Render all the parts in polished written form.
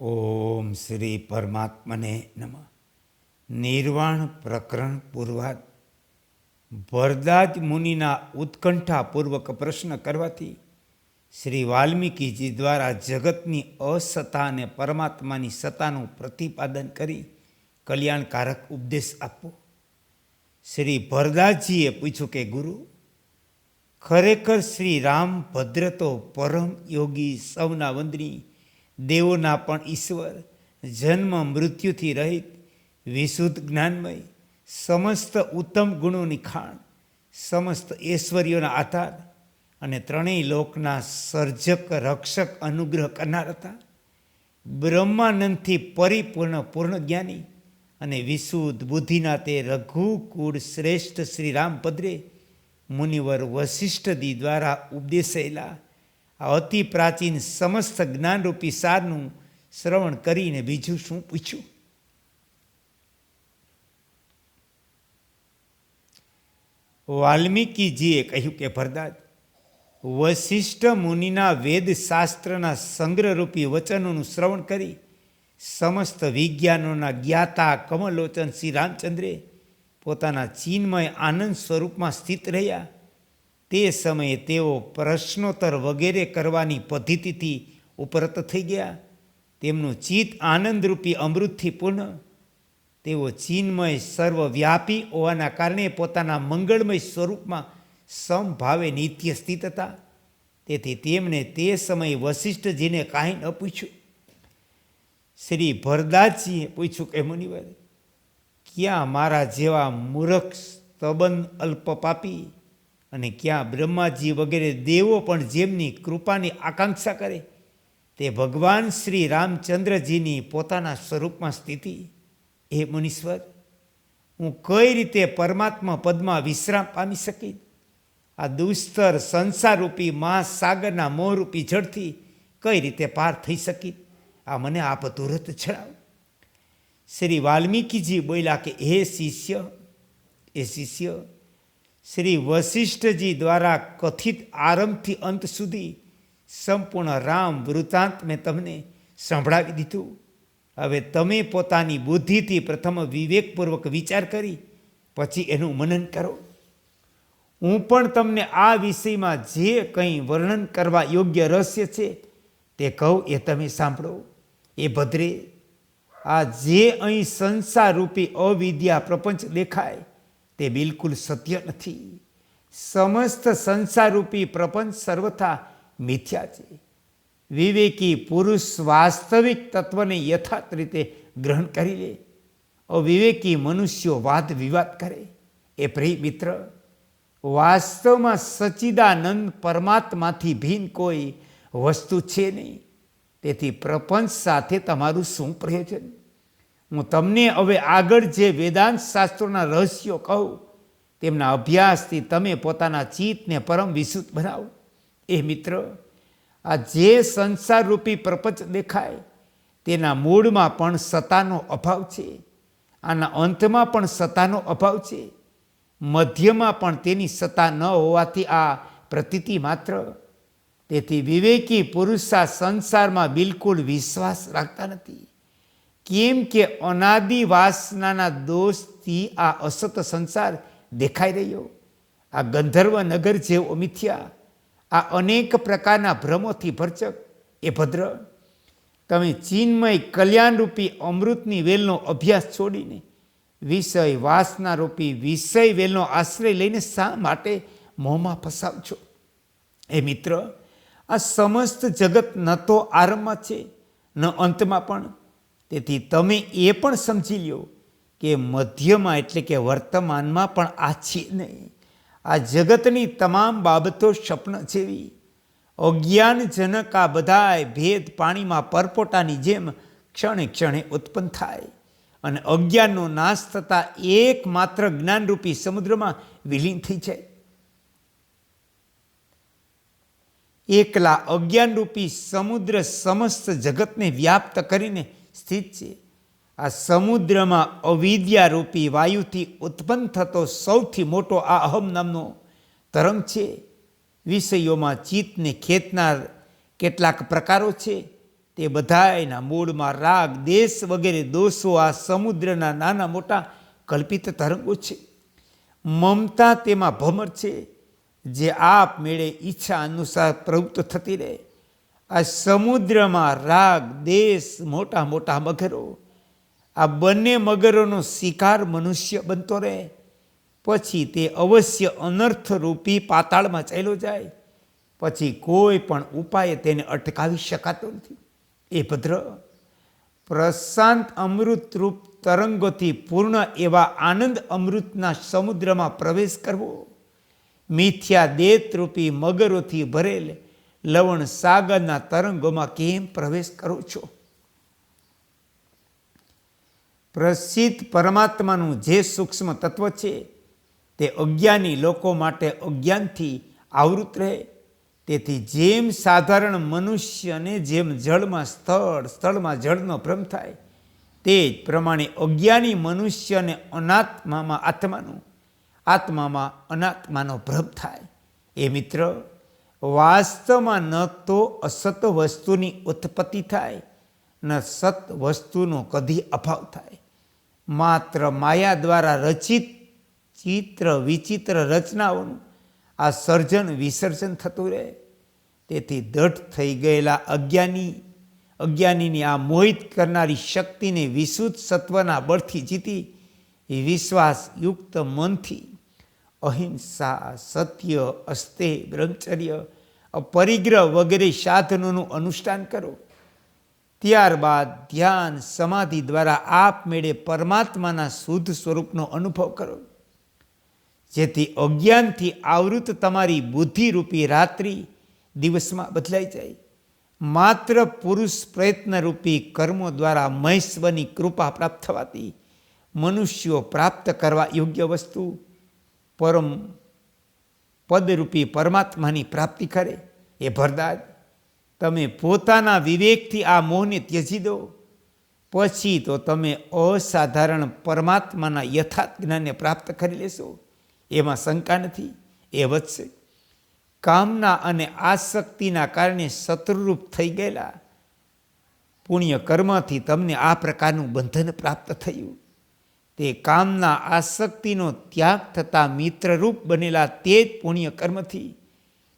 ઓમ શ્રી પરમાત્મને નમઃ. નિર્વાણ પ્રકરણ પૂર્વાદ. ભરદ્વાજ મુનિના ઉત્કંઠાપૂર્વક પ્રશ્ન કરવાથી શ્રી વાલ્મીકીજી દ્વારા જગતની અસત્તા અને પરમાત્માની સત્તાનું પ્રતિપાદન કરી કલ્યાણકારક ઉપદેશ આપવો. શ્રી ભરદ્વાજજીએ પૂછ્યું કે ગુરુ, ખરેખર શ્રી રામ ભદ્ર તો પરમ યોગી, સૌના વંદની, દેવોના પણ ઈશ્વર, જન્મ મૃત્યુથી રહિત, વિશુદ્ધ જ્ઞાનમય, સમસ્ત ઉત્તમ ગુણોની ખાણ, સમસ્ત ઐશ્વર્યોના આધાર અને ત્રણેય લોકના સર્જક, રક્ષક, અનુગ્રહ કરનાર હતા. બ્રહ્માનંદથી પરિપૂર્ણ પૂર્ણ જ્ઞાની અને વિશુદ્ધ બુદ્ધિના તે રઘુકુળ શ્રેષ્ઠ શ્રી રામભદ્રે મુનિવર વશિષ્ઠદી દ્વારા ઉપદેશાયેલા આ અતિ પ્રાચીન સમસ્ત જ્ઞાનરૂપી સારનું શ્રવણ કરીને બીજું શું પૂછ્યું? વાલ્મીકીજીએ કહ્યું કે ભરદ્વાજ, વશિષ્ઠ મુનિના વેદ શાસ્ત્રના સંગ્રહરૂપી વચનોનું શ્રવણ કરી સમસ્ત વિજ્ઞાનોના જ્ઞાતા કમલોચન શ્રી રામચંદ્રે પોતાના ચિન્મય આનંદ સ્વરૂપમાં સ્થિત રહ્યા. તે સમયે તેઓ પ્રશ્નોત્તર વગેરે કરવાની પદ્ધતિથી ઉપરત થઈ ગયા. તેમનું ચિત્ત આનંદરૂપી અમૃતથી પૂર્ણ. તેઓ ચિન્મય સર્વવ્યાપી હોવાના કારણે પોતાના મંગળમય સ્વરૂપમાં સમભાવે નિત્ય સ્થિત હતા. તેથી તેમણે તે સમયે વશિષ્ઠજીને કાંઈ ન પૂછ્યું. શ્રી ભરદ્વાજજીએ પૂછ્યું કે મુનિવર, ક્યાં મારા જેવા મૂર્ખ, સ્તબન, અલ્પ પાપી અને ક્યાં બ્રહ્માજી વગેરે દેવો પણ જેમની કૃપાની આકાંક્ષા કરે તે ભગવાન શ્રી રામચંદ્રજીની પોતાના સ્વરૂપમાં સ્થિતિ? હે મુનીશ્વર, હું કઈ રીતે પરમાત્મા પદમાં વિશ્રામ પામી શકી? આ દુસ્તર સંસારરૂપી મહાસાગરના મોહરૂપી જળથી કઈ રીતે પાર થઈ શકી? આ મને આપ તુરત જણાવો. શ્રી વાલ્મીકીજી બોલ્યા કે હે શિષ્ય, શ્રી વશિષ્ઠજી દ્વારા કથિત આરંભથી અંત સુધી સંપૂર્ણ રામ વૃત્તાંત મેં તમને સંભળાવી દીધું. હવે તમે પોતાની બુદ્ધિથી પ્રથમ વિવેકપૂર્વક વિચાર કરી પછી એનું મનન કરો. હું પણ તમને આ વિષયમાં જે કંઈ વર્ણન કરવા યોગ્ય રહસ્ય છે તે કહું, એ તમે સાંભળો. એ ભદ્રે, આ જે અહીં સંસારરૂપી અવિદ્યા પ્રપંચ દેખાય તે બિલકુલ સત્ય નથી. સમસ્ત સંસારરૂપી પ્રપંચ સર્વથા મિથ્યા છે. વિવેકી પુરુષ વાસ્તવિક તત્વને યથાર્થ રીતે ગ્રહણ કરી લે. અવિવેકી મનુષ્યો વાદ વિવાદ કરે. એ પ્રિય મિત્ર, વાસ્તવમાં સચ્ચિદાનંદ પરમાત્માથી ભિન્ન કોઈ વસ્તુ છે નહીં. તેથી પ્રપંચ સાથે તમારું શું પ્રયોજન? હું તમને હવે આગળ જે વેદાંત શાસ્ત્રોના રહસ્યો કહું તેમના અભ્યાસથી તમે પોતાના ચિત્તને પરમ વિશુદ્ધ બનાવો. એ મિત્ર, આ જે સંસારરૂપી પ્રપંચ દેખાય તેના મૂળમાં પણ સત્તાનો અભાવ છે. આના અંતમાં પણ સત્તાનો અભાવ છે. મધ્યમાં પણ તેની સત્તા ન હોવાથી આ પ્રતીતિ માત્ર. તેથી વિવેકી પુરુષ આ સંસારમાં બિલકુલ વિશ્વાસ રાખતા નથી. કેમ કે અનાદિ વાસનાના દોષથી આ અસત સંસાર દેખાઈ રહ્યો. આ ગંધર્વ નગર જેવો મિથ્યા, આ અનેક પ્રકારના ભ્રમોથી ભરચક. એ ભદ્ર, તમે ચિન્મય કલ્યાણરૂપી અમૃતની વેલનો અભ્યાસ છોડીને વિષય વાસનારૂપી વિષય વેલનો આશ્રય લઈને શા માટે મોહમાં ફસાવ છો? એ મિત્ર, આ સમસ્ત જગત ન તો આરંભમાં છે ન અંતમાં પણ. તેથી તમે એ પણ સમજી લ્યો કે મધ્યમાં એટલે કે વર્તમાનમાં પણ આ છે નહીં. આ જગતની તમામ બાબતો સ્વપ્ન જેવી. અજ્ઞાનજનક આ બધાય ભેદ પાણીમાં પરપોટાની જેમ ક્ષણે ક્ષણે ઉત્પન્ન થાય અને અજ્ઞાનનો નાશ થતાં એકમાત્ર જ્ઞાનરૂપી સમુદ્રમાં વિલીન થઈ જાય. એકલા અજ્ઞાનરૂપી સમુદ્ર સમસ્ત જગતને વ્યાપ્ત કરીને સ્થિત છે. આ સમુદ્રમાં અવિદ્યારૂપી વાયુથી ઉત્પન્ન થતો સૌથી મોટો આ અહમ નામનો તરંગ છે. વિષયોમાં ચિત્તને ખેંચનાર કેટલાક પ્રકારો છે. તે બધાયના મૂળમાં રાગ, દેશ વગેરે દોષો આ સમુદ્રના નાના મોટા કલ્પિત તરંગો છે. મમતા તેમાં ભમર છે, જે આપ મેળે ઈચ્છા અનુસાર પ્રવૃત્ત થતી રહે. આ સમુદ્રમાં રાગ, દેશ, મોટા મોટા મગરો, આ બંને મગરોનો શિકાર મનુષ્ય બનતો રહે. પછી તે અવશ્ય અનર્થરૂપી પાતાળમાં ચાલ્યો જાય. પછી કોઈ પણ ઉપાય તેને અટકાવી શકાતો નથી. એ ભદ્ર, પ્રશાંત અમૃતરૂપ તરંગોથી પૂર્ણ એવા આનંદ અમૃતના સમુદ્રમાં પ્રવેશ કરવો, મિથ્યા દેતરૂપી મગરોથી ભરેલ લવણ સાગરના તરંગોમાં કેમ પ્રવેશ કરો છો? પ્રસિદ્ધ પરમાત્માનું જે સૂક્ષ્મ તત્વ છે તે અજ્ઞાની લોકો માટે અજ્ઞાનથી આવૃત રહે. તેથી જેમ સાધારણ મનુષ્યને જેમ જળમાં સ્થળમાં જળનો ભ્રમ થાય, તે જ પ્રમાણે અજ્ઞાની મનુષ્યને અનાત્મામાં આત્મામાં અનાત્માનો ભ્રમ થાય. એ મિત્ર, વાસ્તવમાં ન તો અસત વસ્તુની ઉત્પત્તિ થાય, ન સત વસ્તુનો કદી અભાવ થાય. માત્ર માયા દ્વારા રચિત ચિત્ર વિચિત્ર રચનાઓનું આ સર્જન વિસર્જન થતું રહે. તેથી દઢ થઈ ગયેલા અજ્ઞાનીની આ મોહિત કરનારી શક્તિને વિશુદ્ધ સત્વના બળથી જીતી વિશ્વાસયુક્ત મનથી અહિંસા, સત્ય, અસ્તે, બ્રહ્મચર્ય, પરિગ્રહ વગેરે સાધનોનું અનુષ્ઠાન કરો. ત્યારબાદ ધ્યાન સમાધિ દ્વારા આપમેળે પરમાત્માના શુદ્ધ સ્વરૂપનો અનુભવ કરો, જેથી અજ્ઞાનથી આવૃત તમારી બુદ્ધિરૂપી રાત્રિ દિવસમાં બદલાઈ જાય. માત્ર પુરુષ પ્રયત્નરૂપી કર્મો દ્વારા મહેશ્વરની કૃપા પ્રાપ્ત થવાથી મનુષ્યો પ્રાપ્ત કરવા યોગ્ય વસ્તુ પરમ પદરૂપી પરમાત્માની પ્રાપ્તિ કરે. એ ભરદાજ, તમે પોતાના વિવેકથી આ મોહને ત્યજી દો. પછી તો તમે અસાધારણ પરમાત્માના યથાર્થ જ્ઞાનને પ્રાપ્ત કરી લેશો, એમાં શંકા નથી. એ વધશે. કામના અને આસક્તિના કારણે શત્રુરૂપ થઈ ગયેલા પુણ્ય કર્મથી તમને આ પ્રકારનું બંધન પ્રાપ્ત થયું. તે કામના આસક્તિનો ત્યાગ થતાં મિત્રરૂપ બનેલા તે જ પુણ્ય કર્મથી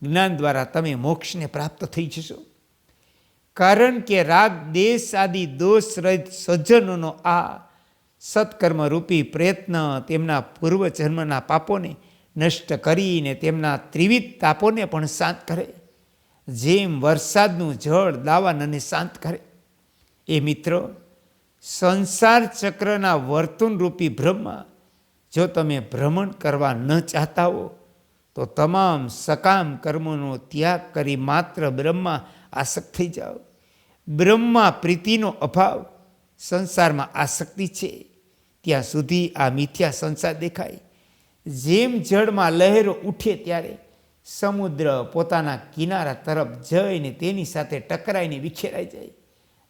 જ્ઞાન દ્વારા તમે મોક્ષને પ્રાપ્ત થઈ જશો. કારણ કે રાગ, દેશ આદિ દોષ રહિત સજ્જનોનો આ સત્કર્મરૂપી પ્રયત્ન તેમના પૂર્વજન્મના પાપોને નષ્ટ કરીને તેમના ત્રિવિધ તાપોને પણ શાંત કરે, જેમ વરસાદનું જળ દાવાનને શાંત કરે. એ મિત્રો, સંસાર ચક્રના વર્તુળરૂપી બ્રહ્મમાં જો તમે ભ્રમણ કરવા ન ચાહતા હો, તો તમામ સકામ કર્મોનો ત્યાગ કરી માત્ર બ્રહ્મમાં આસક્ત થઈ જાઓ. બ્રહ્મા પ્રીતિનો અભાવ, સંસારમાં આસક્તિ છે, ત્યાં સુધી આ મિથ્યા સંસાર દેખાય. જેમ જળમાં લહેરો ઉઠે ત્યારે સમુદ્ર પોતાના કિનારા તરફ જઈને તેની સાથે ટકરાઈને વિખેરાઈ જાય.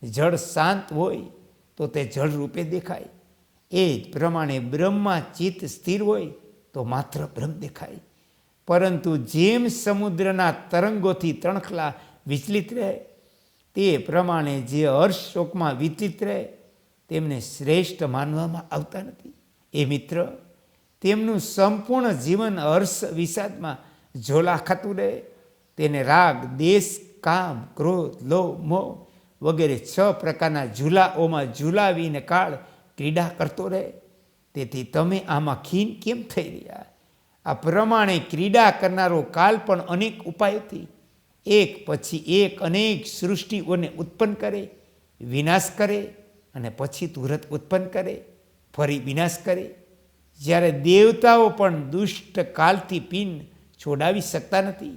જળ શાંત હોય તો તે જળ રૂપે દેખાય. એ જ પ્રમાણે બ્રહ્મમાં ચિત્ત સ્થિર હોય તો માત્ર બ્રહ્મ દેખાય. પરંતુ જેમ સમુદ્રના તરંગોથી તણખલા વિચલિત રહે, તે પ્રમાણે જે હર્ષ શોકમાં વિચલિત રહે તેમને શ્રેષ્ઠ માનવામાં આવતા નથી. એ મિત્ર, તેમનું સંપૂર્ણ જીવન હર્ષ વિષાદમાં ઝોલા ખાતું રહે. તેને રાગ, દેશ, કામ, ક્રોધ, લોભ, મોહ વગેરે 6 પ્રકારના ઝૂલાઓમાં ઝૂલાવીને કાળ ક્રીડા કરતો રહે. તેથી તમે આમાં ખીન કેમ થઈ રહ્યા? આ પ્રમાણે ક્રીડા કરનારો કાલ પણ અનેક ઉપાયોથી એક પછી એક અનેક સૃષ્ટિઓને ઉત્પન્ન કરે, વિનાશ કરે અને પછી તુરત ઉત્પન્ન કરે, ફરી વિનાશ કરે. જ્યારે દેવતાઓ પણ દુષ્ટ કાલથી પિન છોડાવી શકતા નથી,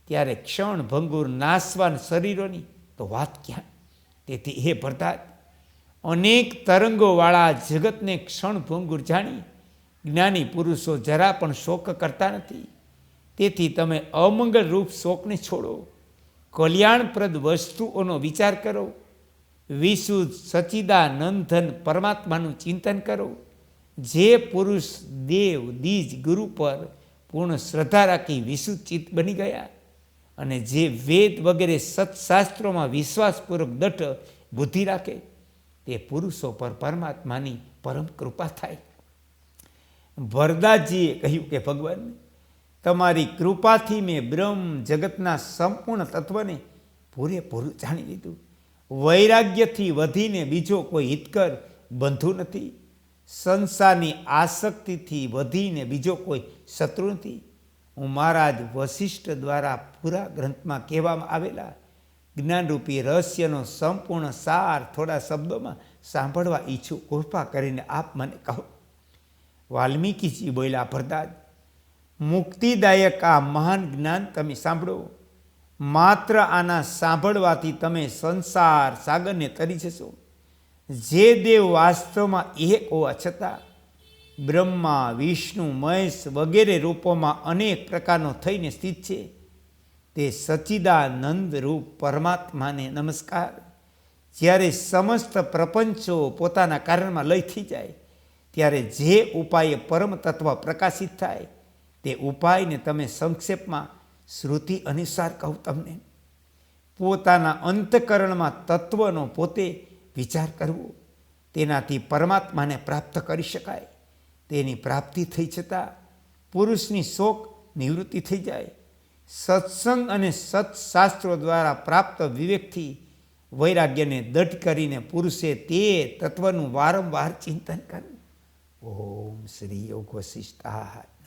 ત્યારે ક્ષણભંગુર નાશવાન શરીરોની તો વાત ક્યાં? તેથી હે ભરતાજ, અનેક તરંગોવાળા જગતને ક્ષણભંગુર જાણી જ્ઞાની પુરુષો જરા પણ શોક કરતા નથી. તેથી તમે અમંગળ રૂપ શોકને છોડો, કલ્યાણપ્રદ વસ્તુઓનો વિચાર કરો, વિશુદ્ધ સચ્ચિદાનંદન પરમાત્માનું ચિંતન કરો. જે પુરુષ દેવ, દીજ, ગુરુ પર પૂર્ણ શ્રદ્ધા રાખી વિશુદ્ધ ચિત્ત બની ગયા અને જે વેદ વગેરે સત્શાસ્ત્રોમાં વિશ્વાસપૂર્વક દઢ બુદ્ધિ રાખે તે પુરુષો પર પરમાત્માની પરમ કૃપા થાય. વરદાસજીએ કહ્યું કે ભગવાન, તમારી કૃપાથી મેં બ્રહ્મ જગતના સંપૂર્ણ તત્વને પૂરેપૂરું જાણી લીધું. વૈરાગ્યથી વધીને બીજો કોઈ હિતકર બંધુ નથી. સંસારની આસક્તિથી વધીને બીજો કોઈ શત્રુ નથી. હું મહારાજ વશિષ્ઠ દ્વારા પૂરા ગ્રંથમાં કહેવામાં આવેલા જ્ઞાનરૂપી રહસ્યનો સંપૂર્ણ સાર થોડા શબ્દોમાં સાંભળવા ઈચ્છું. કૃપા કરીને આપ મને કહો. વાલ્મીકીજી બોલ્યા, ભરદાજ, મુક્તિદાયક આ મહાન જ્ઞાન તમે સાંભળો. માત્ર આના સાંભળવાથી તમે સંસાર સાગરને તરી જશો. જે દેવ વાસ્તવમાં એક હોવા છતાં બ્રહ્મા, વિષ્ણુ, મહેશ વગેરે રૂપોમાં અનેક પ્રકારનો થઈને સ્થિત છે, તે સચ્ચિદાનંદ રૂપ પરમાત્માને નમસ્કાર. જ્યારે સમસ્ત પ્રપંચો પોતાના કારણમાં લય થઈ જાય ત્યારે જે ઉપાયે પરમ તત્વ પ્રકાશિત થાય તે ઉપાયને તમે સંક્ષેપમાં શ્રુતિ અનુસાર કહું તમને. પોતાના અંતકરણમાં તત્વનો પોતે વિચાર કરવો, તેનાથી પરમાત્માને પ્રાપ્ત કરી શકાય. તેની પ્રાપ્તિ થઈ છતાં પુરુષની શોક નિવૃત્તિ થઈ જાય. સત્સંગ અને સત્શાસ્ત્રો દ્વારા પ્રાપ્ત વિવેકથી વૈરાગ્યને દઢ કરીને પુરુષે તે તત્વનું વારંવાર ચિંતન કરવું. ઓમ શ્રી યોગ વશિષ્ઠાય.